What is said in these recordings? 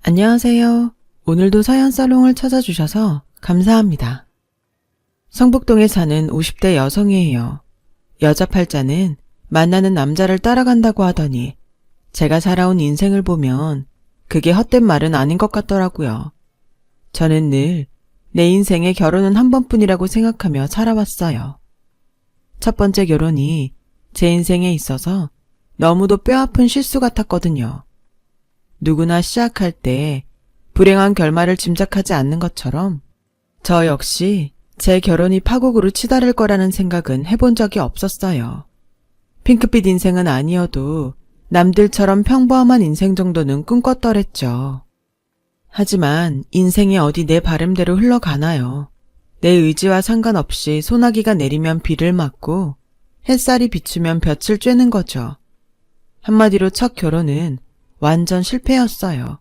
안녕하세요. 오늘도 사연살롱을 찾아주셔서 감사합니다. 성북동에 사는 50대 여성이에요. 여자 팔자는 만나는 남자를 따라간다고 하더니 제가 살아온 인생을 보면 그게 헛된 말은 아닌 것 같더라고요. 저는 늘 내 인생에 결혼은 한 번뿐이라고 생각하며 살아왔어요. 첫 번째 결혼이 제 인생에 있어서 너무도 뼈아픈 실수 같았거든요. 누구나 시작할 때 불행한 결말을 짐작하지 않는 것처럼 저 역시 제 결혼이 파국으로 치달을 거라는 생각은 해본 적이 없었어요. 핑크빛 인생은 아니어도 남들처럼 평범한 인생 정도는 꿈꿨더랬죠. 하지만 인생이 어디 내 바람대로 흘러가나요. 내 의지와 상관없이 소나기가 내리면 비를 맞고 햇살이 비추면 볕을 쬐는 거죠. 한마디로 첫 결혼은 완전 실패였어요.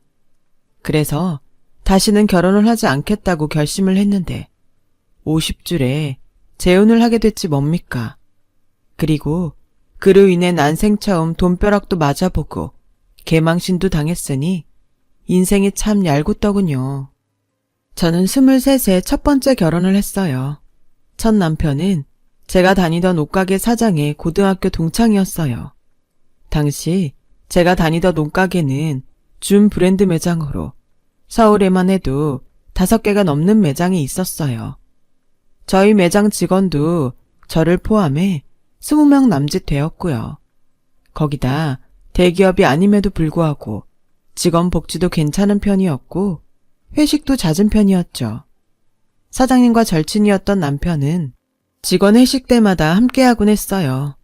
그래서 다시는 결혼을 하지 않겠다고 결심을 했는데 50줄에 재혼을 하게 됐지 뭡니까. 그리고 그로 인해 난생 처음 돈벼락도 맞아보고 개망신도 당했으니 인생이 참 얄궂더군요. 저는 23세 첫 번째 결혼을 했어요. 첫 남편은 제가 다니던 옷가게 사장의 고등학교 동창이었어요. 당시 제가 다니던 옷가게는 준 브랜드 매장으로 서울에만 해도 5개가 넘는 매장이 있었어요. 저희 매장 직원도 저를 포함해 20명 남짓 되었고요. 거기다 대기업이 아님에도 불구하고 직원 복지도 괜찮은 편이었고 회식도 잦은 편이었죠. 사장님과 절친이었던 남편은 직원 회식 때마다 함께하곤 했어요.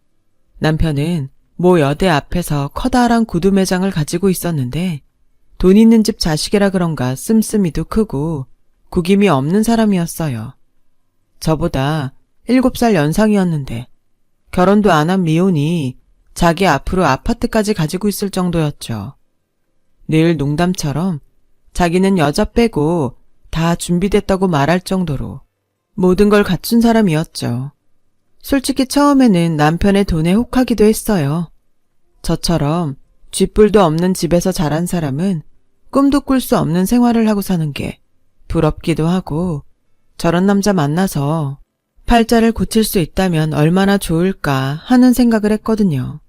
남편은 모 여대 앞에서 커다란 구두 매장을 가지고 있었는데 돈 있는 집 자식이라 그런가 씀씀이도 크고 구김이 없는 사람이었어요. 저보다 7살 연상이었는데 결혼도 안 한 미혼이 자기 앞으로 아파트까지 가지고 있을 정도였죠. 늘 농담처럼 자기는 여자 빼고 다 준비됐다고 말할 정도로 모든 걸 갖춘 사람이었죠. 솔직히 처음에는 남편의 돈에 혹하기도 했어요. 저처럼 쥐뿔도 없는 집에서 자란 사람은 꿈도 꿀 수 없는 생활을 하고 사는 게 부럽기도 하고 저런 남자 만나서 팔자를 고칠 수 있다면 얼마나 좋을까 하는 생각을 했거든요.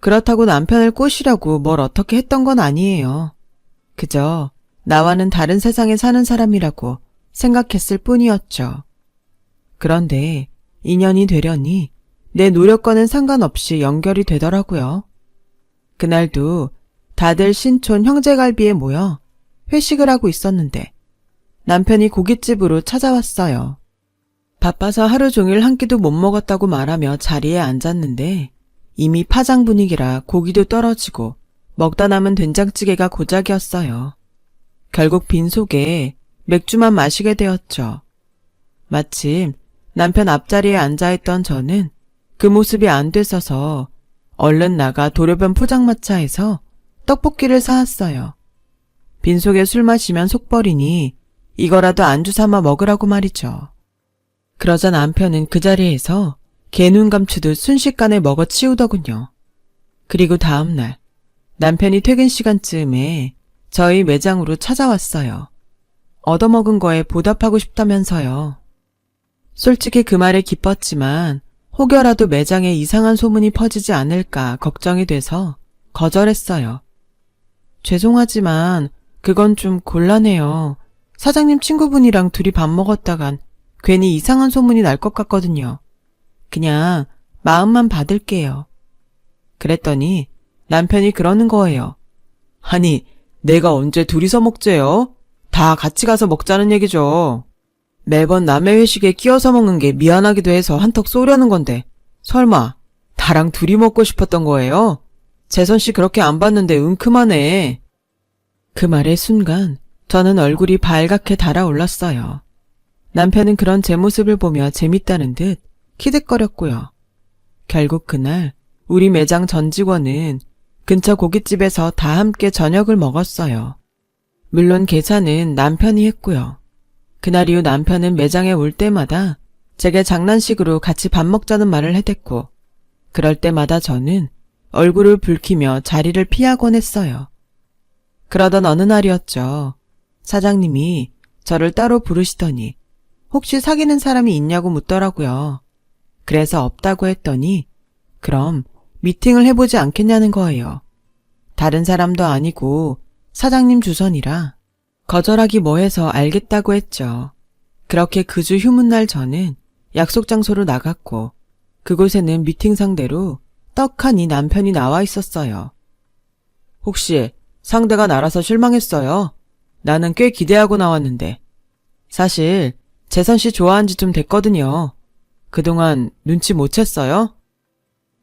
그렇다고 남편을 꼬시려고 뭘 어떻게 했던 건 아니에요. 그저 나와는 다른 세상에 사는 사람이라고 생각했을 뿐이었죠. 그런데 인연이 되려니 내 노력과는 상관없이 연결이 되더라고요. 그날도 다들 신촌 형제갈비에 모여 회식을 하고 있었는데 남편이 고깃집으로 찾아왔어요. 바빠서 하루 종일 한 끼도 못 먹었다고 말하며 자리에 앉았는데 이미 파장 분위기라 고기도 떨어지고 먹다 남은 된장찌개가 고작이었어요. 결국 빈속에 맥주만 마시게 되었죠. 마침 남편 앞자리에 앉아있던 저는 그 모습이 안 됐어서 얼른 나가 도로변 포장마차에서 떡볶이를 사왔어요. 빈속에 술 마시면 속버리니 이거라도 안주 삼아 먹으라고 말이죠. 그러자 남편은 그 자리에서 개눈 감추듯 순식간에 먹어 치우더군요. 그리고 다음날 남편이 퇴근 시간쯤에 저희 매장으로 찾아왔어요. 얻어먹은 거에 보답하고 싶다면서요. 솔직히 그 말에 기뻤지만 혹여라도 매장에 이상한 소문이 퍼지지 않을까 걱정이 돼서 거절했어요. 죄송하지만 그건 좀 곤란해요. 사장님 친구분이랑 둘이 밥 먹었다간 괜히 이상한 소문이 날 것 같거든요. 그냥 마음만 받을게요. 그랬더니 남편이 그러는 거예요. 아니, 내가 언제 둘이서 먹재요? 다 같이 가서 먹자는 얘기죠. 매번 남의 회식에 끼어서 먹는 게 미안하기도 해서 한턱 쏘려는 건데 설마 나랑 둘이 먹고 싶었던 거예요? 재선씨 그렇게 안 봤는데 은큼하네. 그 말의 순간 저는 얼굴이 발갛게 달아올랐어요. 남편은 그런 제 모습을 보며 재밌다는 듯 키득거렸고요. 결국 그날 우리 매장 전 직원은 근처 고깃집에서 다 함께 저녁을 먹었어요. 물론 계산은 남편이 했고요. 그날 이후 남편은 매장에 올 때마다 제게 장난식으로 같이 밥 먹자는 말을 해댔고 그럴 때마다 저는 얼굴을 붉히며 자리를 피하곤 했어요. 그러던 어느 날이었죠. 사장님이 저를 따로 부르시더니 혹시 사귀는 사람이 있냐고 묻더라고요. 그래서 없다고 했더니 그럼 미팅을 해보지 않겠냐는 거예요. 다른 사람도 아니고 사장님 주선이라 거절하기 뭐해서 알겠다고 했죠. 그렇게 그 주 휴문날 저는 약속 장소로 나갔고 그곳에는 미팅 상대로 떡하니 남편이 나와 있었어요. 혹시 상대가 나라서 실망했어요? 나는 꽤 기대하고 나왔는데. 사실 재선 씨 좋아한 지 좀 됐거든요. 그동안 눈치 못 챘어요?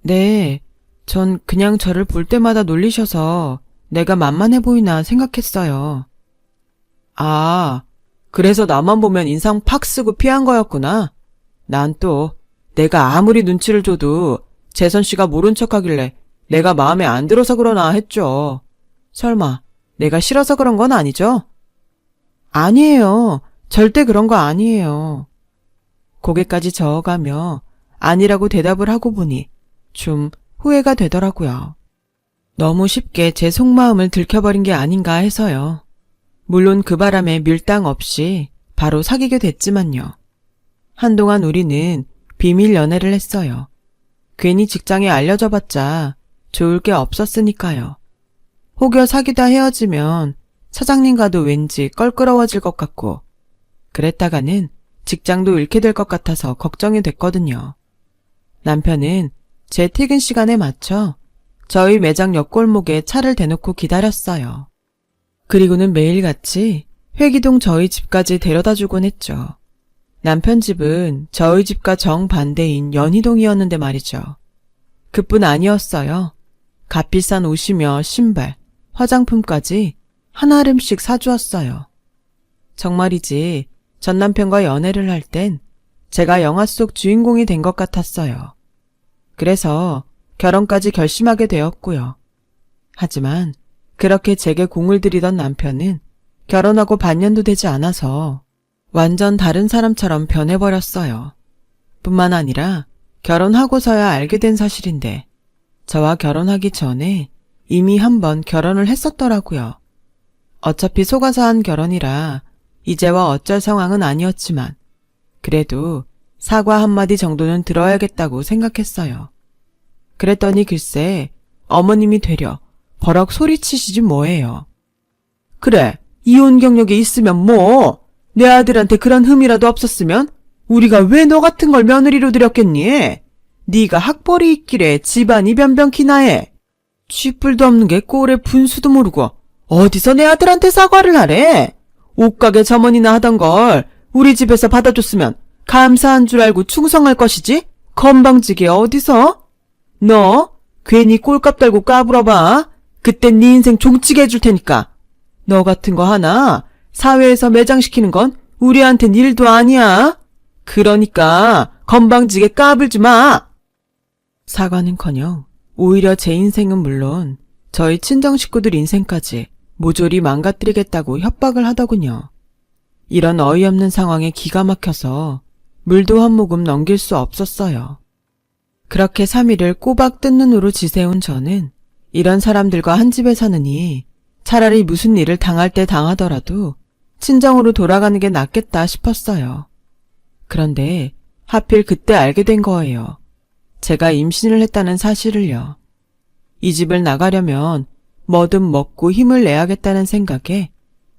네, 전 그냥 저를 볼 때마다 놀리셔서 내가 만만해 보이나 생각했어요. 아, 그래서 나만 보면 인상 팍 쓰고 피한 거였구나. 난 또 내가 아무리 눈치를 줘도 재선 씨가 모른 척하길래 내가 마음에 안 들어서 그러나 했죠. 설마 내가 싫어서 그런 건 아니죠? 아니에요. 절대 그런 거 아니에요. 고개까지 저어가며 아니라고 대답을 하고 보니 좀 후회가 되더라고요. 너무 쉽게 제 속마음을 들켜버린 게 아닌가 해서요. 물론 그 바람에 밀당 없이 바로 사귀게 됐지만요. 한동안 우리는 비밀 연애를 했어요. 괜히 직장에 알려져봤자 좋을 게 없었으니까요. 혹여 사귀다 헤어지면 사장님과도 왠지 껄끄러워질 것 같고 그랬다가는 직장도 잃게 될 것 같아서 걱정이 됐거든요. 남편은 제 퇴근 시간에 맞춰 저희 매장 옆골목에 차를 대놓고 기다렸어요. 그리고는 매일같이 회기동 저희 집까지 데려다주곤 했죠. 남편 집은 저희 집과 정반대인 연희동이었는데 말이죠. 그뿐 아니었어요. 값비싼 옷이며 신발, 화장품까지 한 아름씩 사주었어요. 정말이지 전 남편과 연애를 할 땐 제가 영화 속 주인공이 된 것 같았어요. 그래서 결혼까지 결심하게 되었고요. 하지만 그렇게 제게 공을 들이던 남편은 결혼하고 반년도 되지 않아서 완전 다른 사람처럼 변해버렸어요. 뿐만 아니라 결혼하고서야 알게 된 사실인데 저와 결혼하기 전에 이미 한 번 결혼을 했었더라고요. 어차피 속아서 한 결혼이라 이제와 어쩔 상황은 아니었지만 그래도 사과 한마디 정도는 들어야겠다고 생각했어요. 그랬더니 글쎄 어머님이 되려 버럭 소리치시지 뭐예요. 그래, 이혼 경력이 있으면 뭐 내 아들한테 그런 흠이라도 없었으면 우리가 왜 너 같은 걸 며느리로 들였겠니? 네가 학벌이 있길래 집안이 변변키나 해. 쥐뿔도 없는 게 꼴에 분수도 모르고 어디서 내 아들한테 사과를 하래? 옷가게 점원이나 하던 걸 우리 집에서 받아줬으면 감사한 줄 알고 충성할 것이지? 건방지게 어디서? 너 괜히 꼴값 달고 까불어봐. 그땐 네 인생 종치게 해줄 테니까. 너 같은 거 하나 사회에서 매장시키는 건 우리한텐 일도 아니야. 그러니까 건방지게 까불지 마. 사과는커녕 오히려 제 인생은 물론 저희 친정 식구들 인생까지 모조리 망가뜨리겠다고 협박을 하더군요. 이런 어이없는 상황에 기가 막혀서 물도 한 모금 넘길 수 없었어요. 그렇게 3일을 꼬박 뜬 눈으로 지새운 저는 이런 사람들과 한 집에 사느니 차라리 무슨 일을 당할 때 당하더라도 친정으로 돌아가는 게 낫겠다 싶었어요. 그런데 하필 그때 알게 된 거예요. 제가 임신을 했다는 사실을요. 이 집을 나가려면 뭐든 먹고 힘을 내야겠다는 생각에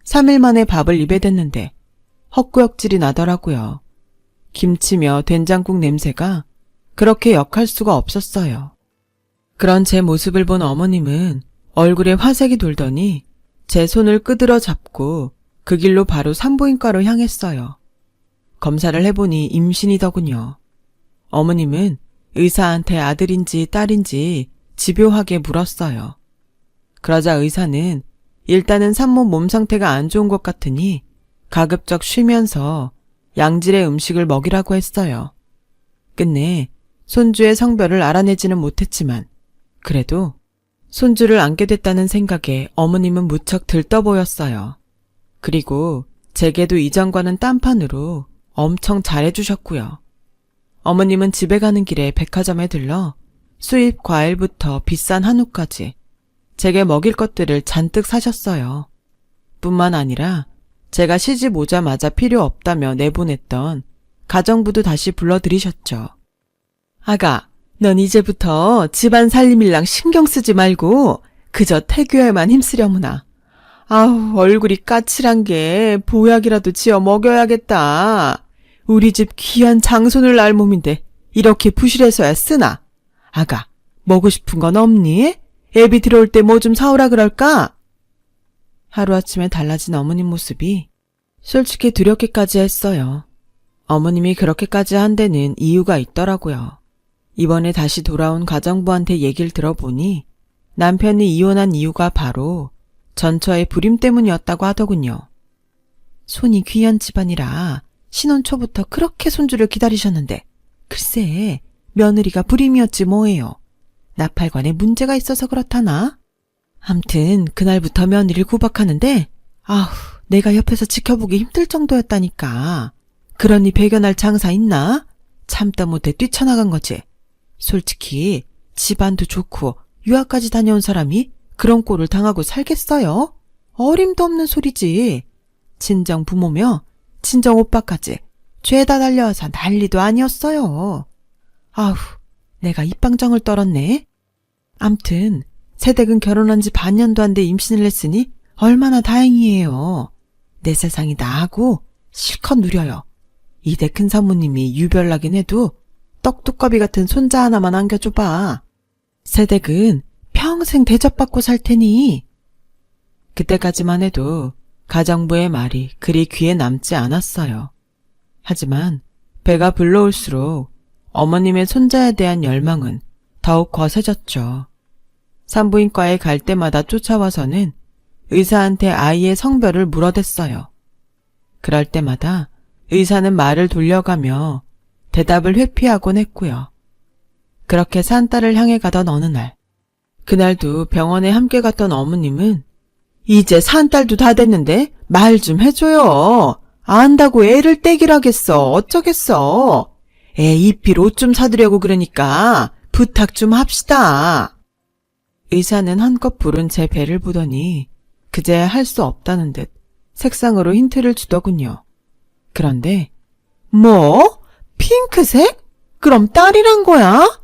3일 만에 밥을 입에 댔는데 헛구역질이 나더라고요. 김치며 된장국 냄새가 그렇게 역할 수가 없었어요. 그런 제 모습을 본 어머님은 얼굴에 화색이 돌더니 제 손을 끄드러 잡고 그 길로 바로 산부인과로 향했어요. 검사를 해보니 임신이더군요. 어머님은 의사한테 아들인지 딸인지 집요하게 물었어요. 그러자 의사는 일단은 산모 몸 상태가 안 좋은 것 같으니 가급적 쉬면서 양질의 음식을 먹이라고 했어요. 끝내 손주의 성별을 알아내지는 못했지만 그래도 손주를 안게 됐다는 생각에 어머님은 무척 들떠 보였어요. 그리고 제게도 이전과는 딴판으로 엄청 잘해주셨고요. 어머님은 집에 가는 길에 백화점에 들러 수입 과일부터 비싼 한우까지 제게 먹일 것들을 잔뜩 사셨어요. 뿐만 아니라 제가 시집 오자마자 필요 없다며 내보냈던 가정부도 다시 불러들이셨죠. 아가, 넌 이제부터 집안 살림일랑 신경 쓰지 말고 그저 태교에만 힘쓰려무나. 아우, 얼굴이 까칠한 게 보약이라도 지어 먹여야겠다. 우리 집 귀한 장손을 낳을 몸인데 이렇게 부실해서야 쓰나? 아가, 먹고 싶은 건 없니? 애비 들어올 때 뭐 좀 사오라 그럴까? 하루아침에 달라진 어머님 모습이 솔직히 두렵기까지 했어요. 어머님이 그렇게까지 한 데는 이유가 있더라고요. 이번에 다시 돌아온 가정부한테 얘기를 들어보니 남편이 이혼한 이유가 바로 전처의 불임 때문이었다고 하더군요. 손이 귀한 집안이라 신혼 초부터 그렇게 손주를 기다리셨는데 글쎄 며느리가 불임이었지 뭐예요. 나팔관에 문제가 있어서 그렇다나? 암튼 그날부터 며느리를 구박하는데 아우 내가 옆에서 지켜보기 힘들 정도였다니까. 그러니 배견할 장사 있나? 참다 못해 뛰쳐나간 거지. 솔직히 집안도 좋고 유학까지 다녀온 사람이 그런 꼴을 당하고 살겠어요? 어림도 없는 소리지. 친정 부모며 친정 오빠까지 죄다 달려와서 난리도 아니었어요. 아휴, 내가 입방정을 떨었네. 암튼 새댁은 결혼한 지 반년도 안 돼 임신을 했으니 얼마나 다행이에요. 내 세상이 나하고 실컷 누려요. 이대 큰 사모님이 유별나긴 해도 떡두꺼비 같은 손자 하나만 안겨줘봐. 새댁은 평생 대접받고 살 테니. 그때까지만 해도 가정부의 말이 그리 귀에 남지 않았어요. 하지만 배가 불러올수록 어머님의 손자에 대한 열망은 더욱 거세졌죠. 산부인과에 갈 때마다 쫓아와서는 의사한테 아이의 성별을 물어댔어요. 그럴 때마다 의사는 말을 돌려가며 대답을 회피하곤 했고요. 그렇게 산딸을 향해 가던 어느 날, 그날도 병원에 함께 갔던 어머님은 이제 산딸도 다 됐는데 말 좀 해줘요. 안다고 애를 떼기라겠어. 어쩌겠어. 애 입힐 옷 좀 사드려고 그러니까 부탁 좀 합시다. 의사는 한껏 부른 제 배를 보더니 그제야 할 수 없다는 듯 색상으로 힌트를 주더군요. 그런데 뭐? 핑크색? 그럼 딸이란 거야?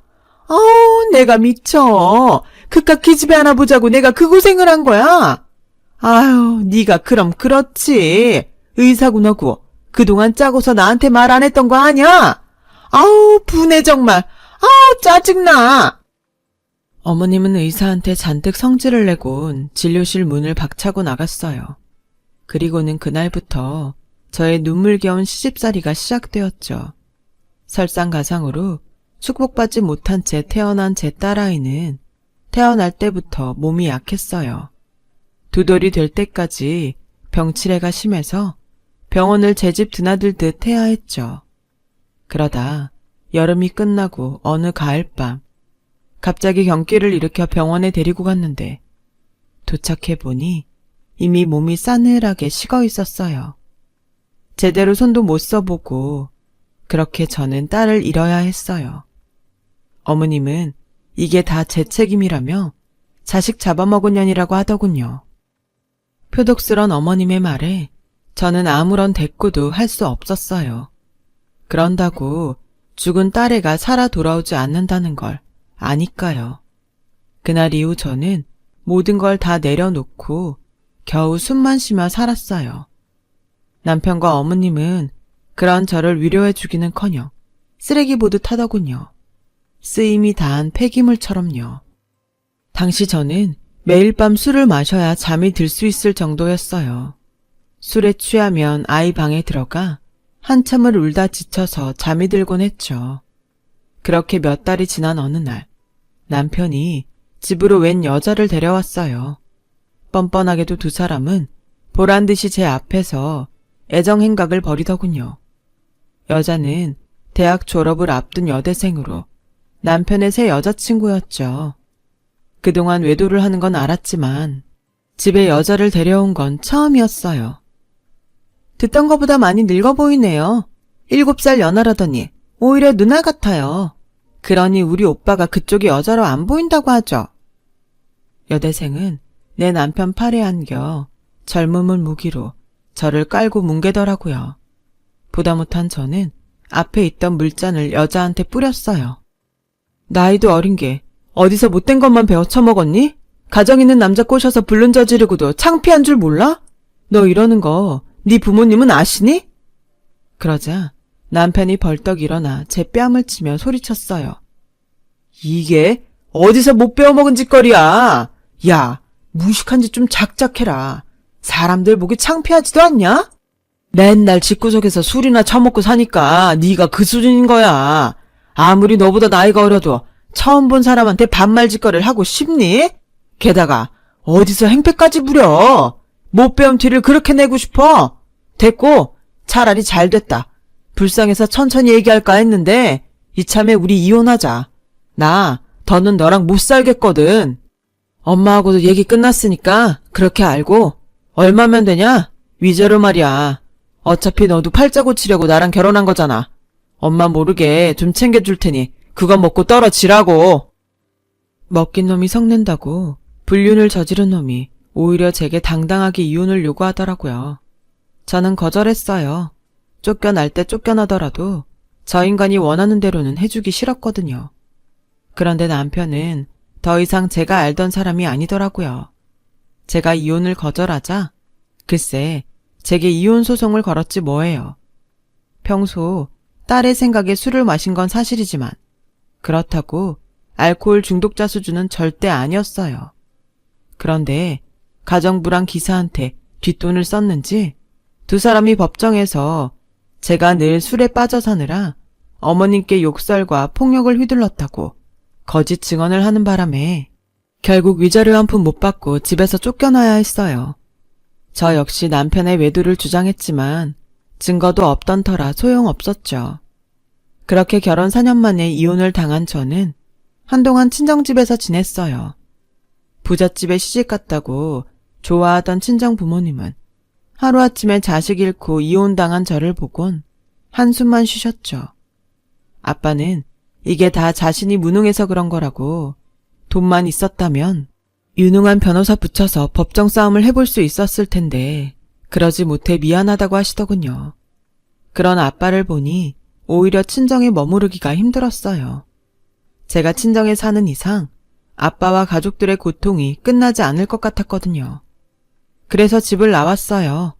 아우 내가 미쳐. 그깟 기집애 하나 보자고 내가 그 고생을 한 거야? 아유 네가 그럼 그렇지. 의사고 너고 그동안 짜고서 나한테 말 안 했던 거 아냐? 아우 분해 정말. 아우 짜증나. 어머님은 의사한테 잔뜩 성질을 내곤 진료실 문을 박차고 나갔어요. 그리고는 그날부터 저의 눈물겨운 시집살이가 시작되었죠. 설상가상으로 축복받지 못한 채 태어난 제 딸아이는 태어날 때부터 몸이 약했어요. 2돌이 될 때까지 병치레가 심해서 병원을 제 집 드나들듯 해야 했죠. 그러다 여름이 끝나고 어느 가을밤 갑자기 경기를 일으켜 병원에 데리고 갔는데 도착해보니 이미 몸이 싸늘하게 식어 있었어요. 제대로 손도 못 써보고 그렇게 저는 딸을 잃어야 했어요. 어머님은 이게 다 제 책임이라며 자식 잡아먹은 년이라고 하더군요. 표독스런 어머님의 말에 저는 아무런 대꾸도 할 수 없었어요. 그런다고 죽은 딸애가 살아 돌아오지 않는다는 걸 아니까요. 그날 이후 저는 모든 걸 다 내려놓고 겨우 숨만 쉬며 살았어요. 남편과 어머님은 그런 저를 위로해주기는커녕 쓰레기 보듯 하더군요. 쓰임이 다한 폐기물처럼요. 당시 저는 매일 밤 술을 마셔야 잠이 들 수 있을 정도였어요. 술에 취하면 아이 방에 들어가 한참을 울다 지쳐서 잠이 들곤 했죠. 그렇게 몇 달이 지난 어느 날 남편이 집으로 웬 여자를 데려왔어요. 뻔뻔하게도 2사람은 보란듯이 제 앞에서 애정행각을 벌이더군요. 여자는 대학 졸업을 앞둔 여대생으로 남편의 새 여자친구였죠. 그동안 외도를 하는 건 알았지만 집에 여자를 데려온 건 처음이었어요. 듣던 것보다 많이 늙어 보이네요. 7살 연하라더니 오히려 누나 같아요. 그러니 우리 오빠가 그쪽이 여자로 안 보인다고 하죠. 여대생은 내 남편 팔에 안겨 젊음을 무기로 저를 깔고 뭉개더라고요. 보다 못한 저는 앞에 있던 물잔을 여자한테 뿌렸어요. 나이도 어린 게 어디서 못된 것만 배워 처먹었니? 가정 있는 남자 꼬셔서 불륜 저지르고도 창피한 줄 몰라? 너 이러는 거 네 부모님은 아시니? 그러자 남편이 벌떡 일어나 제 뺨을 치며 소리쳤어요. 이게 어디서 못 배워먹은 짓거리야. 야, 무식한 짓 좀 작작해라. 사람들 보기 창피하지도 않냐? 맨날 집구석에서 술이나 처먹고 사니까 네가 그 수준인 거야. 아무리 너보다 나이가 어려도 처음 본 사람한테 반말 짓거리를 하고 싶니? 게다가 어디서 행패까지 부려. 못 배운 티를 그렇게 내고 싶어? 됐고, 차라리 잘 됐다. 불쌍해서 천천히 얘기할까 했는데 이참에 우리 이혼하자. 나 더는 너랑 못 살겠거든. 엄마하고도 얘기 끝났으니까 그렇게 알고. 얼마면 되냐? 위자료 말이야. 어차피 너도 팔자 고치려고 나랑 결혼한 거잖아. 엄마 모르게 좀 챙겨줄 테니 그거 먹고 떨어지라고. 먹긴 놈이 성낸다고 불륜을 저지른 놈이 오히려 제게 당당하게 이혼을 요구하더라고요. 저는 거절했어요. 쫓겨날 때 쫓겨나더라도 저 인간이 원하는 대로는 해주기 싫었거든요. 그런데 남편은 더 이상 제가 알던 사람이 아니더라고요. 제가 이혼을 거절하자 글쎄 제게 이혼 소송을 걸었지 뭐예요. 평소 딸의 생각에 술을 마신 건 사실이지만 그렇다고 알코올 중독자 수준은 절대 아니었어요. 그런데 가정부랑 기사한테 뒷돈을 썼는지 두 사람이 법정에서 제가 늘 술에 빠져 사느라 어머님께 욕설과 폭력을 휘둘렀다고 거짓 증언을 하는 바람에 결국 위자료 한 푼 못 받고 집에서 쫓겨나야 했어요. 저 역시 남편의 외도를 주장했지만 증거도 없던 터라 소용없었죠. 그렇게 결혼 4년 만에 이혼을 당한 저는 한동안 친정집에서 지냈어요. 부잣집에 시집갔다고 좋아하던 친정 부모님은 하루아침에 자식 잃고 이혼당한 저를 보곤 한숨만 쉬셨죠. 아빠는 이게 다 자신이 무능해서 그런 거라고 돈만 있었다면 유능한 변호사 붙여서 법정 싸움을 해볼 수 있었을 텐데 그러지 못해 미안하다고 하시더군요. 그런 아빠를 보니 오히려 친정에 머무르기가 힘들었어요. 제가 친정에 사는 이상 아빠와 가족들의 고통이 끝나지 않을 것 같았거든요. 그래서 집을 나왔어요.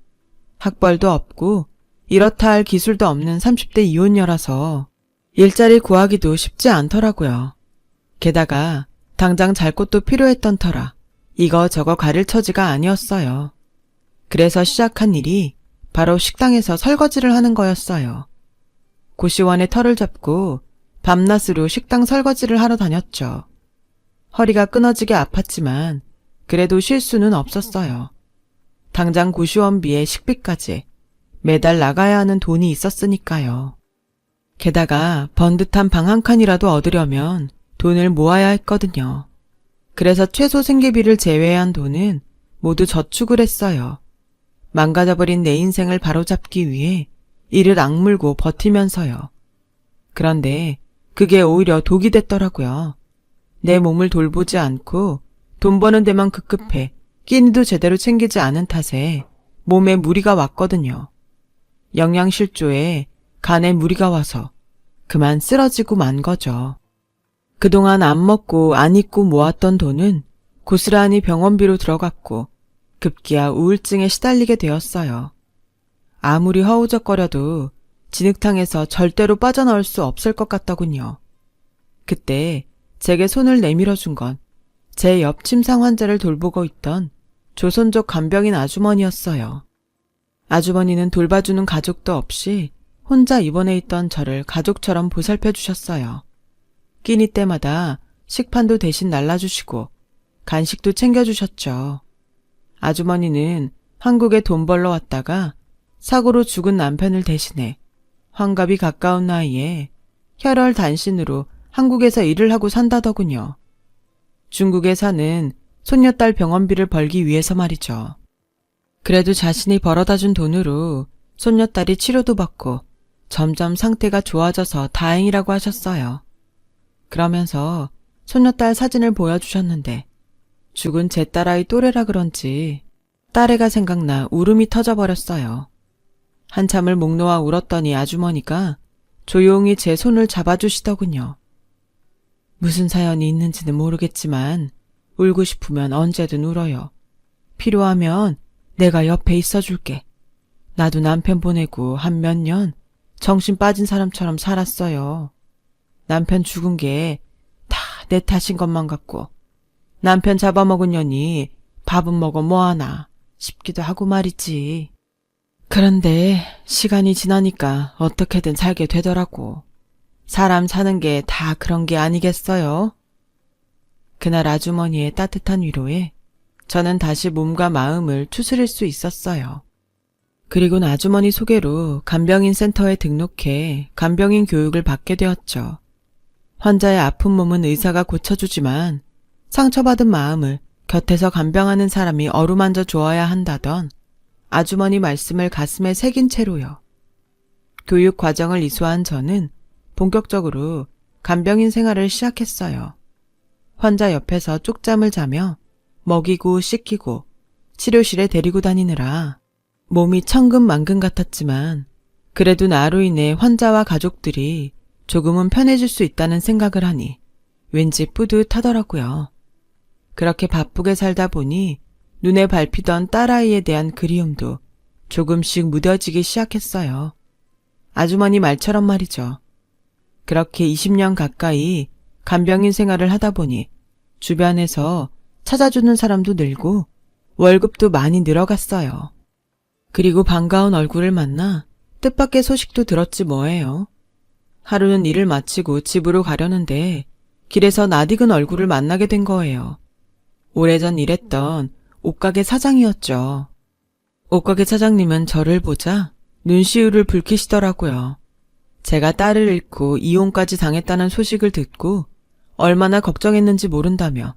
학벌도 없고 이렇다 할 기술도 없는 30대 이혼녀라서 일자리 구하기도 쉽지 않더라고요. 게다가 당장 잘 곳도 필요했던 터라 이거저거 가릴 처지가 아니었어요. 그래서 시작한 일이 바로 식당에서 설거지를 하는 거였어요. 고시원에 털을 잡고 밤낮으로 식당 설거지를 하러 다녔죠. 허리가 끊어지게 아팠지만 그래도 쉴 수는 없었어요. 당장 고시원비에 식비까지 매달 나가야 하는 돈이 있었으니까요. 게다가 번듯한 방 한 칸이라도 얻으려면 돈을 모아야 했거든요. 그래서 최소 생계비를 제외한 돈은 모두 저축을 했어요. 망가져버린 내 인생을 바로잡기 위해 이를 악물고 버티면서요. 그런데 그게 오히려 독이 됐더라고요. 내 몸을 돌보지 않고 돈 버는 데만 급급해 끼니도 제대로 챙기지 않은 탓에 몸에 무리가 왔거든요. 영양실조에 간에 무리가 와서 그만 쓰러지고 만 거죠. 그동안 안 먹고 안 입고 모았던 돈은 고스란히 병원비로 들어갔고 급기야 우울증에 시달리게 되었어요. 아무리 허우적거려도 진흙탕에서 절대로 빠져나올 수 없을 것 같더군요. 그때 제게 손을 내밀어준 건 제 옆 침상 환자를 돌보고 있던 조선족 간병인 아주머니였어요. 아주머니는 돌봐주는 가족도 없이 혼자 입원해 있던 저를 가족처럼 보살펴 주셨어요. 끼니 때마다 식판도 대신 날라주시고 간식도 챙겨주셨죠. 아주머니는 한국에 돈 벌러 왔다가 사고로 죽은 남편을 대신해 환갑이 가까운 나이에 혈혈단신으로 한국에서 일을 하고 산다더군요. 중국에 사는 손녀딸 병원비를 벌기 위해서 말이죠. 그래도 자신이 벌어다 준 돈으로 손녀딸이 치료도 받고 점점 상태가 좋아져서 다행이라고 하셨어요. 그러면서 손녀딸 사진을 보여주셨는데 죽은 제 딸아이 또래라 그런지 딸애가 생각나 울음이 터져버렸어요. 한참을 목 놓아 울었더니 아주머니가 조용히 제 손을 잡아주시더군요. 무슨 사연이 있는지는 모르겠지만 울고 싶으면 언제든 울어요. 필요하면 내가 옆에 있어줄게. 나도 남편 보내고 한 몇 년 정신 빠진 사람처럼 살았어요. 남편 죽은 게 다 내 탓인 것만 같고 남편 잡아먹은 년이 밥은 먹어 뭐하나 싶기도 하고 말이지. 그런데 시간이 지나니까 어떻게든 살게 되더라고. 사람 사는 게 다 그런 게 아니겠어요? 그날 아주머니의 따뜻한 위로에 저는 다시 몸과 마음을 추스릴 수 있었어요. 그리고는 아주머니 소개로 간병인 센터에 등록해 간병인 교육을 받게 되었죠. 환자의 아픈 몸은 의사가 고쳐주지만 상처받은 마음을 곁에서 간병하는 사람이 어루만져 주어야 한다던 아주머니 말씀을 가슴에 새긴 채로요. 교육 과정을 이수한 저는 본격적으로 간병인 생활을 시작했어요. 환자 옆에서 쪽잠을 자며 먹이고 씻기고 치료실에 데리고 다니느라 몸이 천근만근 같았지만 그래도 나로 인해 환자와 가족들이 조금은 편해질 수 있다는 생각을 하니 왠지 뿌듯하더라고요. 그렇게 바쁘게 살다 보니 눈에 밟히던 딸아이에 대한 그리움도 조금씩 무뎌지기 시작했어요. 아주머니 말처럼 말이죠. 그렇게 20년 가까이 간병인 생활을 하다 보니 주변에서 찾아주는 사람도 늘고 월급도 많이 늘어갔어요. 그리고 반가운 얼굴을 만나 뜻밖의 소식도 들었지 뭐예요. 하루는 일을 마치고 집으로 가려는데 길에서 낯익은 얼굴을 만나게 된 거예요. 오래전 일했던 옷가게 사장이었죠. 옷가게 사장님은 저를 보자 눈시울을 붉히시더라고요. 제가 딸을 잃고 이혼까지 당했다는 소식을 듣고 얼마나 걱정했는지 모른다며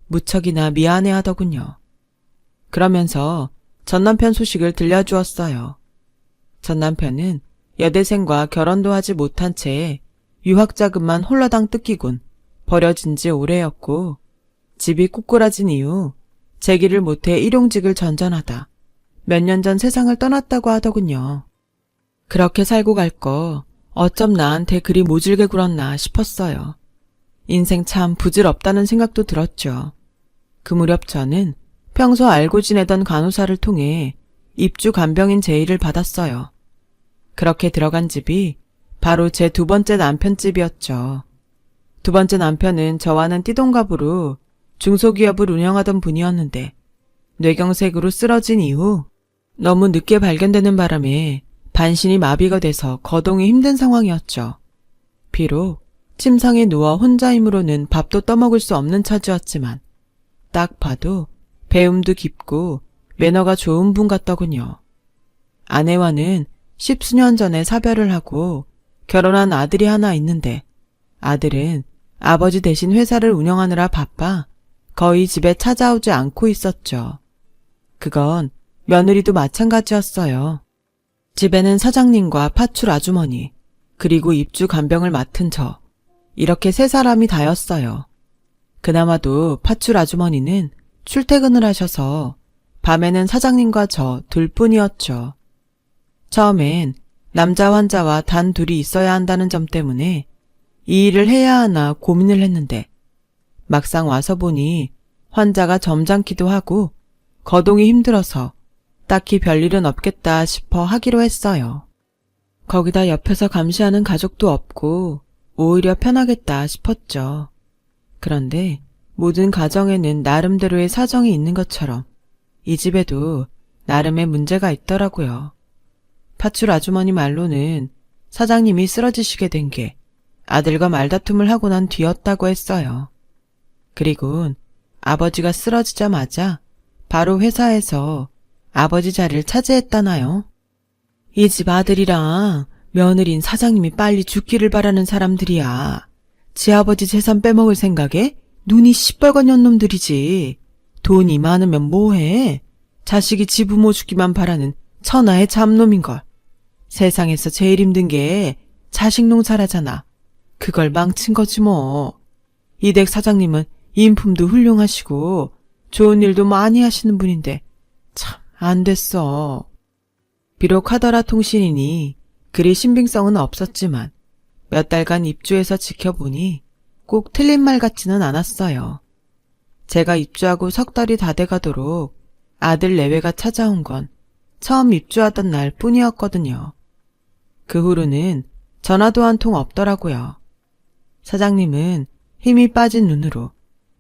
무척이나 미안해하더군요. 그러면서 전남편 소식을 들려주었어요. 전남편은 여대생과 결혼도 하지 못한 채 유학자금만 홀라당 뜯기곤 버려진 지 오래였고 집이 꼬꾸라진 이후 재기를 못해 일용직을 전전하다 몇 년 전 세상을 떠났다고 하더군요. 그렇게 살고 갈 거 어쩜 나한테 그리 모질게 굴었나 싶었어요. 인생 참 부질없다는 생각도 들었죠. 그 무렵 저는 평소 알고 지내던 간호사를 통해 입주 간병인 제의를 받았어요. 그렇게 들어간 집이 바로 제 두 번째 남편 집이었죠. 두 번째 남편은 저와는 띠동갑으로 중소기업을 운영하던 분이었는데 뇌경색으로 쓰러진 이후 너무 늦게 발견되는 바람에 반신이 마비가 돼서 거동이 힘든 상황이었죠. 비록 침상에 누워 혼자 힘으로는 밥도 떠먹을 수 없는 처지였지만 딱 봐도 배움도 깊고 매너가 좋은 분 같더군요. 아내와는 10수년 전에 사별을 하고 결혼한 아들이 하나 있는데 아들은 아버지 대신 회사를 운영하느라 바빠 거의 집에 찾아오지 않고 있었죠. 그건 며느리도 마찬가지였어요. 집에는 사장님과 파출 아주머니, 그리고 입주 간병을 맡은 저, 이렇게 세 사람이 다였어요. 그나마도 파출 아주머니는 출퇴근을 하셔서 밤에는 사장님과 저 둘뿐이었죠. 처음엔 남자 환자와 단 둘이 있어야 한다는 점 때문에 이 일을 해야 하나 고민을 했는데 막상 와서 보니 환자가 점잖기도 하고 거동이 힘들어서 딱히 별일은 없겠다 싶어 하기로 했어요. 거기다 옆에서 감시하는 가족도 없고 오히려 편하겠다 싶었죠. 그런데 모든 가정에는 나름대로의 사정이 있는 것처럼 이 집에도 나름의 문제가 있더라고요. 파출 아주머니 말로는 사장님이 쓰러지시게 된 게 아들과 말다툼을 하고 난 뒤였다고 했어요. 그리곤 아버지가 쓰러지자마자 바로 회사에서 아버지 자리를 차지했다나요? 이 집 아들이랑 며느린 사장님이 빨리 죽기를 바라는 사람들이야. 지 아버지 재산 빼먹을 생각에 눈이 시뻘건 년놈들이지. 돈이 많으면 뭐해? 자식이 지 부모 죽기만 바라는 천하의 잡놈인걸. 세상에서 제일 힘든 게 자식 농사라잖아. 그걸 망친 거지 뭐. 이댁 사장님은 인품도 훌륭하시고 좋은 일도 많이 하시는 분인데 참 안 됐어. 비록 하더라 통신이니 그리 신빙성은 없었지만 몇 달간 입주해서 지켜보니 꼭 틀린 말 같지는 않았어요. 제가 입주하고 석 달이 다 돼가도록 아들 내외가 찾아온 건 처음 입주하던 날 뿐이었거든요. 그 후로는 전화도 한 통 없더라고요. 사장님은 힘이 빠진 눈으로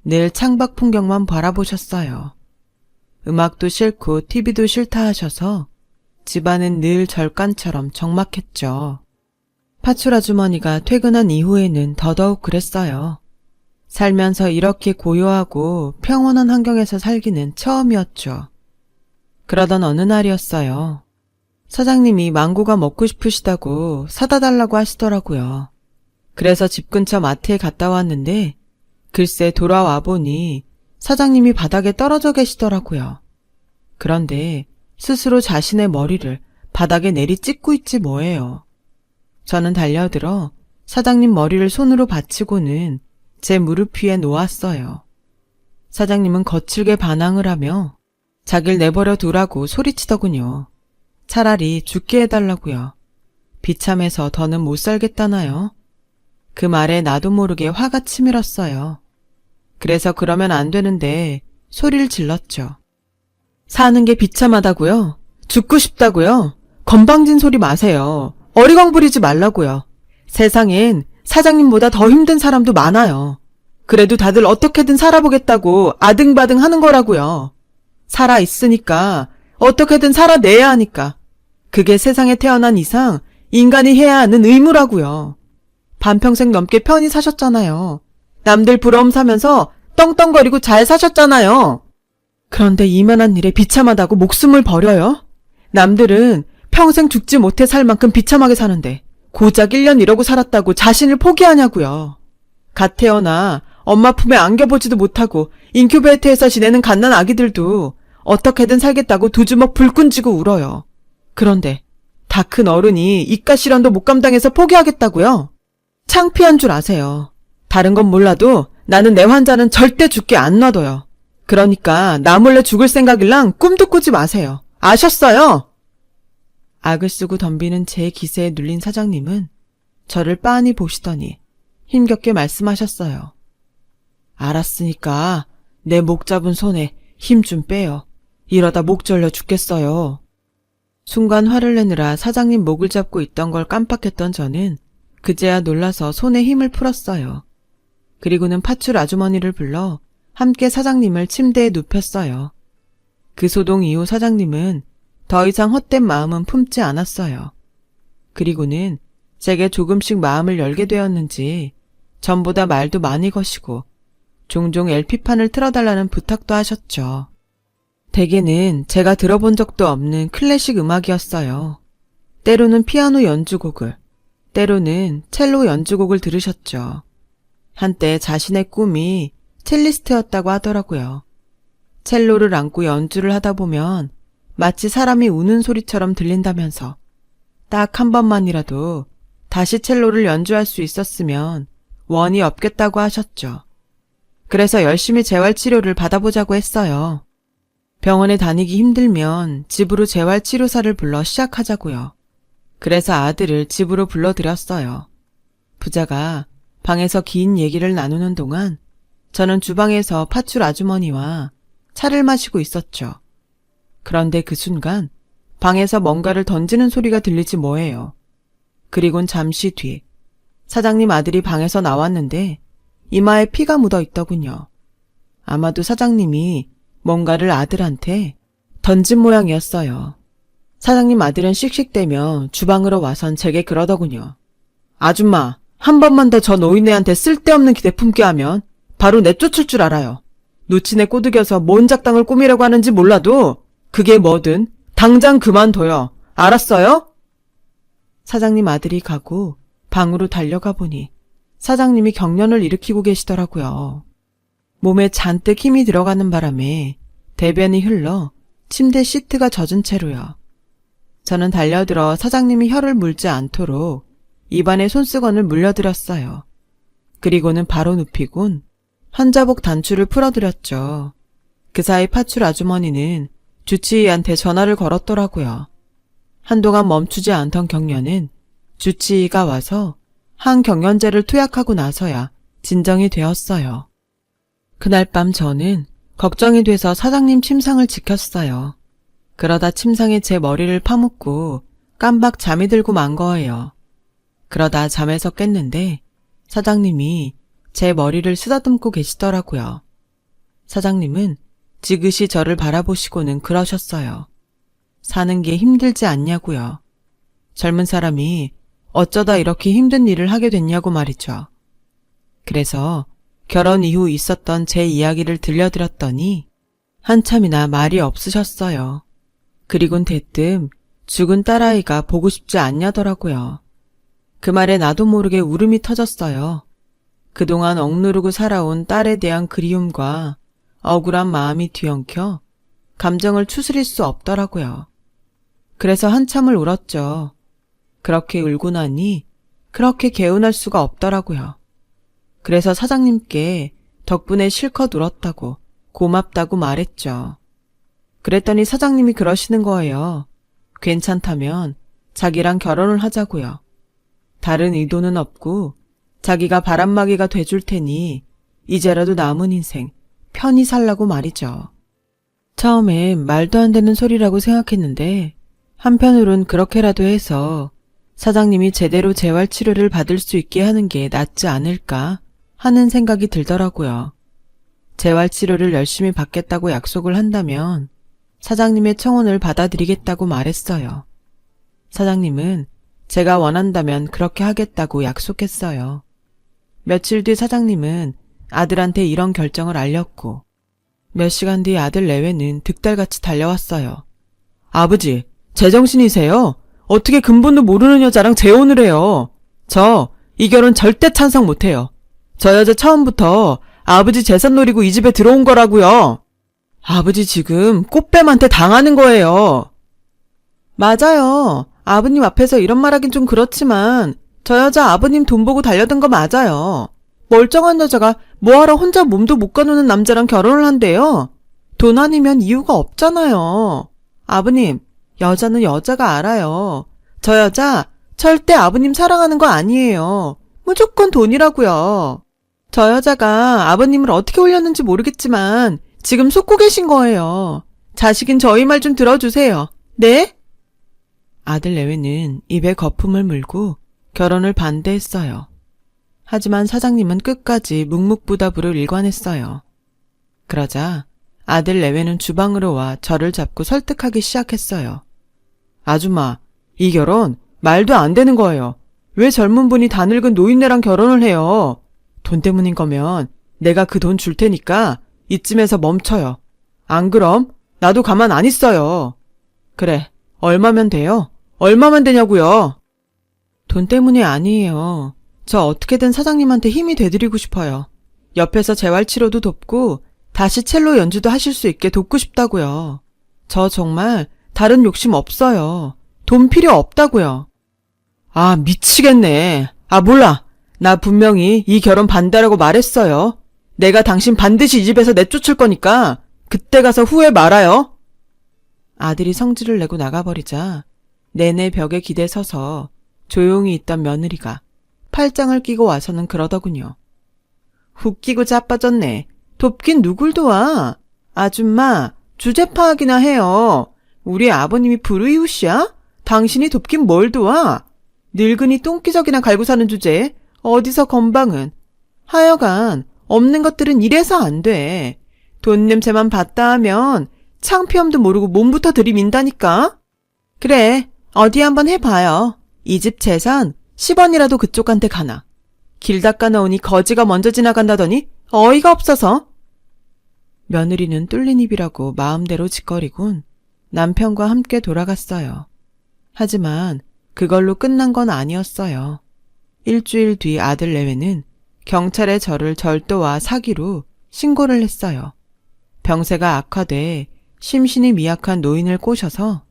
늘 창밖 풍경만 바라보셨어요. 음악도 싫고 TV도 싫다 하셔서 집안은 늘 절간처럼 적막했죠. 파출 아주머니가 퇴근한 이후에는 더더욱 그랬어요. 살면서 이렇게 고요하고 평온한 환경에서 살기는 처음이었죠. 그러던 어느 날이었어요. 사장님이 망고가 먹고 싶으시다고 사다 달라고 하시더라고요. 그래서 집 근처 마트에 갔다 왔는데 글쎄 돌아와 보니 사장님이 바닥에 떨어져 계시더라고요. 그런데 스스로 자신의 머리를 바닥에 내리 찍고 있지 뭐예요. 저는 달려들어 사장님 머리를 손으로 받치고는 제 무릎 위에 놓았어요. 사장님은 거칠게 반항을 하며 자길 내버려 두라고 소리치더군요. 차라리 죽게 해달라고요. 비참해서 더는 못 살겠다나요? 그 말에 나도 모르게 화가 치밀었어요. 그래서 그러면 안 되는데 소리를 질렀죠. 사는 게 비참하다고요? 죽고 싶다고요? 건방진 소리 마세요. 어리광 부리지 말라고요. 세상엔 사장님보다 더 힘든 사람도 많아요. 그래도 다들 어떻게든 살아보겠다고 아등바등 하는 거라고요. 살아있으니까 어떻게든 살아내야 하니까. 그게 세상에 태어난 이상 인간이 해야 하는 의무라고요. 반평생 넘게 편히 사셨잖아요. 남들 부러움 사면서 떵떵거리고 잘 사셨잖아요. 그런데 이만한 일에 비참하다고 목숨을 버려요? 남들은 평생 죽지 못해 살 만큼 비참하게 사는데 고작 1년 이러고 살았다고 자신을 포기하냐고요. 갓 태어나 엄마 품에 안겨보지도 못하고 인큐베이터에서 지내는 갓난 아기들도 어떻게든 살겠다고 두 주먹 불끈 쥐고 울어요. 그런데 다 큰 어른이 이깟 시련도 못 감당해서 포기하겠다고요? 창피한 줄 아세요. 다른 건 몰라도 나는 내 환자는 절대 죽게 안 놔둬요. 그러니까 나 몰래 죽을 생각일랑 꿈도 꾸지 마세요. 아셨어요? 악을 쓰고 덤비는 제 기세에 눌린 사장님은 저를 빤히 보시더니 힘겹게 말씀하셨어요. 알았으니까 내 목 잡은 손에 힘 좀 빼요. 이러다 목 절려 죽겠어요. 순간 화를 내느라 사장님 목을 잡고 있던 걸 깜빡했던 저는 그제야 놀라서 손에 힘을 풀었어요. 그리고는 파출 아주머니를 불러 함께 사장님을 침대에 눕혔어요. 그 소동 이후 사장님은 더 이상 헛된 마음은 품지 않았어요. 그리고는 제게 조금씩 마음을 열게 되었는지 전보다 말도 많이 거시고 종종 LP판을 틀어달라는 부탁도 하셨죠. 대개는 제가 들어본 적도 없는 클래식 음악이었어요. 때로는 피아노 연주곡을, 때로는 첼로 연주곡을 들으셨죠. 한때 자신의 꿈이 첼리스트였다고 하더라고요. 첼로를 안고 연주를 하다 보면 마치 사람이 우는 소리처럼 들린다면서 딱 한 번만이라도 다시 첼로를 연주할 수 있었으면 원이 없겠다고 하셨죠. 그래서 열심히 재활치료를 받아보자고 했어요. 병원에 다니기 힘들면 집으로 재활치료사를 불러 시작하자고요. 그래서 아들을 집으로 불러들였어요. 부자가 방에서 긴 얘기를 나누는 동안 저는 주방에서 파출 아주머니와 차를 마시고 있었죠. 그런데 그 순간 방에서 뭔가를 던지는 소리가 들리지 뭐예요. 그리곤 잠시 뒤 사장님 아들이 방에서 나왔는데 이마에 피가 묻어 있더군요. 아마도 사장님이 뭔가를 아들한테 던진 모양이었어요. 사장님 아들은 씩씩대며 주방으로 와선 제게 그러더군요. 아줌마, 한 번만 더 저 노인네한테 쓸데없는 기대 품게 하면 바로 내쫓을 줄 알아요. 노친에 꼬드겨서 뭔 작당을 꾸미려고 하는지 몰라도 그게 뭐든 당장 그만둬요. 알았어요? 사장님 아들이 가고 방으로 달려가 보니 사장님이 경련을 일으키고 계시더라고요. 몸에 잔뜩 힘이 들어가는 바람에 대변이 흘러 침대 시트가 젖은 채로요. 저는 달려들어 사장님이 혀를 물지 않도록 입안에 손수건을 물려드렸어요. 그리고는 바로 눕히곤 환자복 단추를 풀어드렸죠. 그 사이 파출 아주머니는 주치의한테 전화를 걸었더라고요. 한동안 멈추지 않던 경련은 주치의가 와서 항경련제를 투약하고 나서야 진정이 되었어요. 그날 밤 저는 걱정이 돼서 사장님 침상을 지켰어요. 그러다 침상에 제 머리를 파묻고 깜박 잠이 들고 만 거예요. 그러다 잠에서 깼는데 사장님이 제 머리를 쓰다듬고 계시더라고요. 사장님은 지그시 저를 바라보시고는 그러셨어요. 사는 게 힘들지 않냐고요. 젊은 사람이 어쩌다 이렇게 힘든 일을 하게 됐냐고 말이죠. 그래서 결혼 이후 있었던 제 이야기를 들려드렸더니 한참이나 말이 없으셨어요. 그리곤 대뜸 죽은 딸아이가 보고 싶지 않냐더라고요. 그 말에 나도 모르게 울음이 터졌어요. 그동안 억누르고 살아온 딸에 대한 그리움과 억울한 마음이 뒤엉켜 감정을 추스릴 수 없더라고요. 그래서 한참을 울었죠. 그렇게 울고 나니 그렇게 개운할 수가 없더라고요. 그래서 사장님께 덕분에 실컷 울었다고 고맙다고 말했죠. 그랬더니 사장님이 그러시는 거예요. 괜찮다면 자기랑 결혼을 하자고요. 다른 의도는 없고 자기가 바람막이가 돼줄 테니 이제라도 남은 인생 편히 살라고 말이죠. 처음엔 말도 안 되는 소리라고 생각했는데 한편으론 그렇게라도 해서 사장님이 제대로 재활치료를 받을 수 있게 하는 게 낫지 않을까 하는 생각이 들더라고요. 재활치료를 열심히 받겠다고 약속을 한다면 사장님의 청혼을 받아들이겠다고 말했어요. 사장님은 제가 원한다면 그렇게 하겠다고 약속했어요. 며칠 뒤 사장님은 아들한테 이런 결정을 알렸고 몇 시간 뒤 아들 내외는 득달같이 달려왔어요. 아버지, 제정신이세요? 어떻게 근본도 모르는 여자랑 재혼을 해요? 저 이 결혼 절대 찬성 못해요. 저 여자 처음부터 아버지 재산 노리고 이 집에 들어온 거라고요. 아버지 지금 꽃뱀한테 당하는 거예요. 맞아요. 아버님 앞에서 이런 말하긴 좀 그렇지만 저 여자 아버님 돈 보고 달려든 거 맞아요. 멀쩡한 여자가 뭐하러 혼자 몸도 못 가누는 남자랑 결혼을 한대요. 돈 아니면 이유가 없잖아요. 아버님, 여자는 여자가 알아요. 저 여자 절대 아버님 사랑하는 거 아니에요. 무조건 돈이라고요. 저 여자가 아버님을 어떻게 올렸는지 모르겠지만 지금 속고 계신 거예요. 자식인 저희 말 좀 들어주세요. 네? 아들 내외는 입에 거품을 물고 결혼을 반대했어요. 하지만 사장님은 끝까지 묵묵부답으로 일관했어요. 그러자 아들 내외는 주방으로 와 저를 잡고 설득하기 시작했어요. 아줌마, 이 결혼 말도 안 되는 거예요. 왜 젊은 분이 다 늙은 노인네랑 결혼을 해요? 돈 때문인 거면 내가 그 돈 줄 테니까 이쯤에서 멈춰요. 안 그럼 나도 가만 안 있어요. 그래, 얼마면 돼요? 얼마면 되냐고요? 돈 때문이 아니에요. 저 어떻게든 사장님한테 힘이 돼드리고 싶어요. 옆에서 재활치료도 돕고 다시 첼로 연주도 하실 수 있게 돕고 싶다고요. 저 정말 다른 욕심 없어요. 돈 필요 없다고요. 아, 미치겠네. 아, 몰라. 나 분명히 이 결혼 반대라고 말했어요. 내가 당신 반드시 이 집에서 내쫓을 거니까 그때 가서 후회 말아요. 아들이 성질을 내고 나가버리자 내내 벽에 기대 서서 조용히 있던 며느리가 팔짱을 끼고 와서는 그러더군요. 웃기고 자빠졌네. 돕긴 누굴 도와? 아줌마, 주제 파악이나 해요. 우리 아버님이 불우이웃이야? 당신이 돕긴 뭘 도와? 늙은이 똥기저귀나 갈고 사는 주제에 어디서 건방은. 하여간 없는 것들은 이래서 안 돼. 돈 냄새만 봤다 하면 창피함도 모르고 몸부터 들이민다니까. 그래, 어디 한번 해봐요. 이 집 재산 10원이라도 그쪽한테 가나. 길 닦아 놓으니 거지가 먼저 지나간다더니 어이가 없어서. 며느리는 뚫린 입이라고 마음대로 짓거리곤 남편과 함께 돌아갔어요. 하지만 그걸로 끝난 건 아니었어요. 일주일 뒤 아들 내외는 경찰에 저를 절도와 사기로 신고를 했어요. 병세가 악화돼 심신이 미약한 노인을 꼬셔서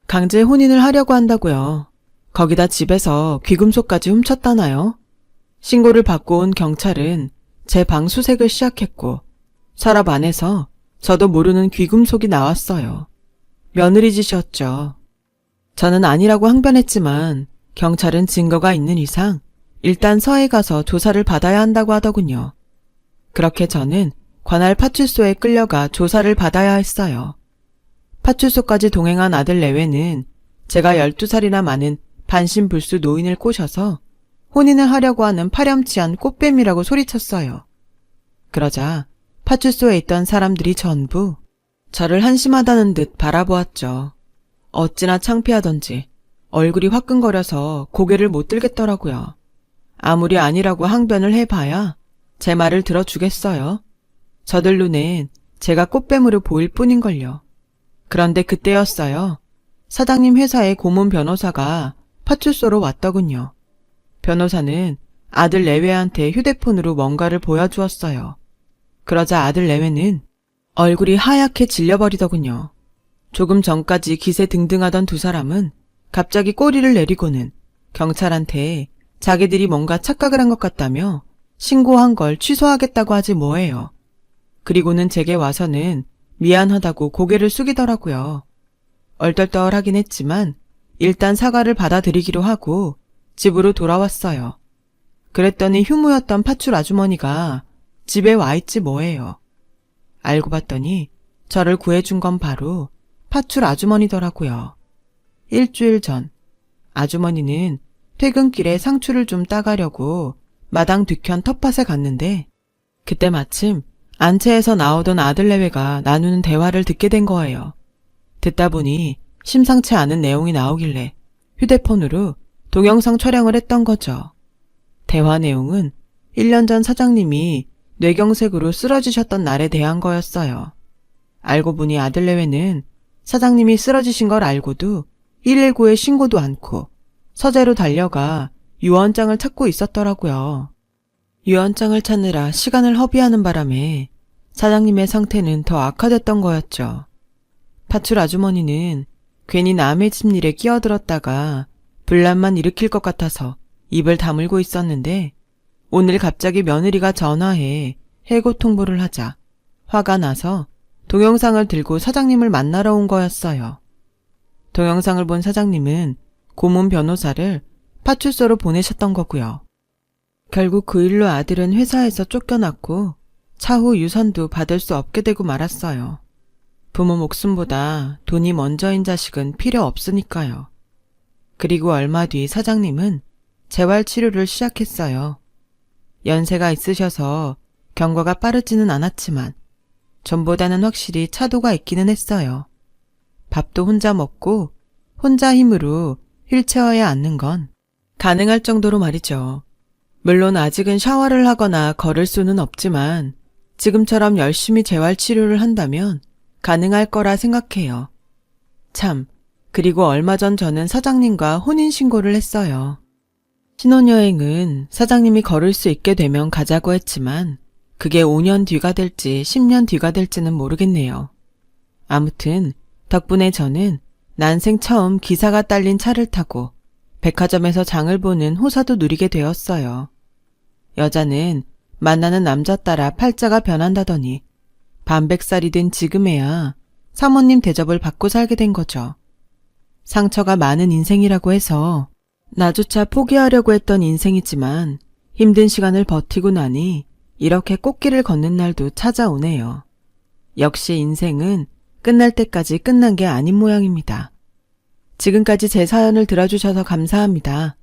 강제 혼인을 하려고 한다고요. 거기다 집에서 귀금속까지 훔쳤다나요? 신고를 받고 온 경찰은 제 방 수색을 시작했고 서랍 안에서 저도 모르는 귀금속이 나왔어요. 며느리 짓이었죠. 저는 아니라고 항변했지만 경찰은 증거가 있는 이상 일단 서해 가서 조사를 받아야 한다고 하더군요. 그렇게 저는 관할 파출소에 끌려가 조사를 받아야 했어요. 파출소까지 동행한 아들 내외는 제가 12살이나 많은 반신불수 노인을 꼬셔서 혼인을 하려고 하는 파렴치한 꽃뱀이라고 소리쳤어요. 그러자 파출소에 있던 사람들이 전부 저를 한심하다는 듯 바라보았죠. 어찌나 창피하던지 얼굴이 화끈거려서 고개를 못 들겠더라고요. 아무리 아니라고 항변을 해봐야 제 말을 들어주겠어요. 저들 눈엔 제가 꽃뱀으로 보일 뿐인걸요. 그런데 그때였어요. 사장님 회사의 고문 변호사가 파출소로 왔더군요. 변호사는 아들 내외한테 휴대폰으로 뭔가를 보여주었어요. 그러자 아들 내외는 얼굴이 하얗게 질려버리더군요. 조금 전까지 기세등등하던 두 사람은 갑자기 꼬리를 내리고는 경찰한테 자기들이 뭔가 착각을 한 것 같다며 신고한 걸 취소하겠다고 하지 뭐예요. 그리고는 제게 와서는 미안하다고 고개를 숙이더라고요. 얼떨떨하긴 했지만 일단 사과를 받아들이기로 하고 집으로 돌아왔어요. 그랬더니 휴무였던 파출 아주머니가 집에 와 있지 뭐예요. 알고 봤더니 저를 구해준 건 바로 파출 아주머니더라고요. 일주일 전 아주머니는 퇴근길에 상추를 좀 따가려고 마당 뒤편 텃밭에 갔는데 그때 마침 안채에서 나오던 아들 내외가 나누는 대화를 듣게 된 거예요. 듣다 보니 심상치 않은 내용이 나오길래 휴대폰으로 동영상 촬영을 했던 거죠. 대화 내용은 1년 전 사장님이 뇌경색으로 쓰러지셨던 날에 대한 거였어요. 알고 보니 아들 내외는 사장님이 쓰러지신 걸 알고도 119에 신고도 않고 서재로 달려가 유언장을 찾고 있었더라고요. 유언장을 찾느라 시간을 허비하는 바람에 사장님의 상태는 더 악화됐던 거였죠. 파출 아주머니는 괜히 남의 집 일에 끼어들었다가 분란만 일으킬 것 같아서 입을 다물고 있었는데 오늘 갑자기 며느리가 전화해 해고 통보를 하자 화가 나서 동영상을 들고 사장님을 만나러 온 거였어요. 동영상을 본 사장님은 고문 변호사를 파출소로 보내셨던 거고요. 결국 그 일로 아들은 회사에서 쫓겨났고 차후 유산도 받을 수 없게 되고 말았어요. 부모 목숨보다 돈이 먼저인 자식은 필요 없으니까요. 그리고 얼마 뒤 사장님은 재활치료를 시작했어요. 연세가 있으셔서 경과가 빠르지는 않았지만 전보다는 확실히 차도가 있기는 했어요. 밥도 혼자 먹고 혼자 힘으로 휠체어에 앉는 건 가능할 정도로 말이죠. 물론 아직은 샤워를 하거나 걸을 수는 없지만 지금처럼 열심히 재활치료를 한다면 가능할 거라 생각해요. 참, 그리고 얼마 전 저는 사장님과 혼인신고를 했어요. 신혼여행은 사장님이 걸을 수 있게 되면 가자고 했지만 그게 5년 뒤가 될지 10년 뒤가 될지는 모르겠네요. 아무튼 덕분에 저는 난생 처음 기사가 딸린 차를 타고 백화점에서 장을 보는 호사도 누리게 되었어요. 여자는 만나는 남자 따라 팔자가 변한다더니 반백살이 된 지금에야 사모님 대접을 받고 살게 된 거죠. 상처가 많은 인생이라고 해서 나조차 포기하려고 했던 인생이지만 힘든 시간을 버티고 나니 이렇게 꽃길을 걷는 날도 찾아오네요. 역시 인생은 끝날 때까지 끝난 게 아닌 모양입니다. 지금까지 제 사연을 들어주셔서 감사합니다.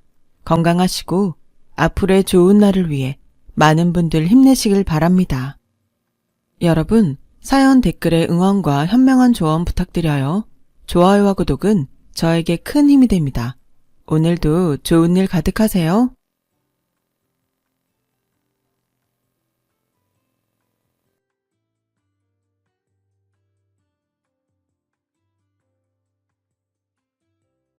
건강하시고 앞으로의 좋은 날을 위해 많은 분들 힘내시길 바랍니다. 여러분, 사연 댓글에 응원과 현명한 조언 부탁드려요. 좋아요와 구독은 저에게 큰 힘이 됩니다. 오늘도 좋은 일 가득하세요.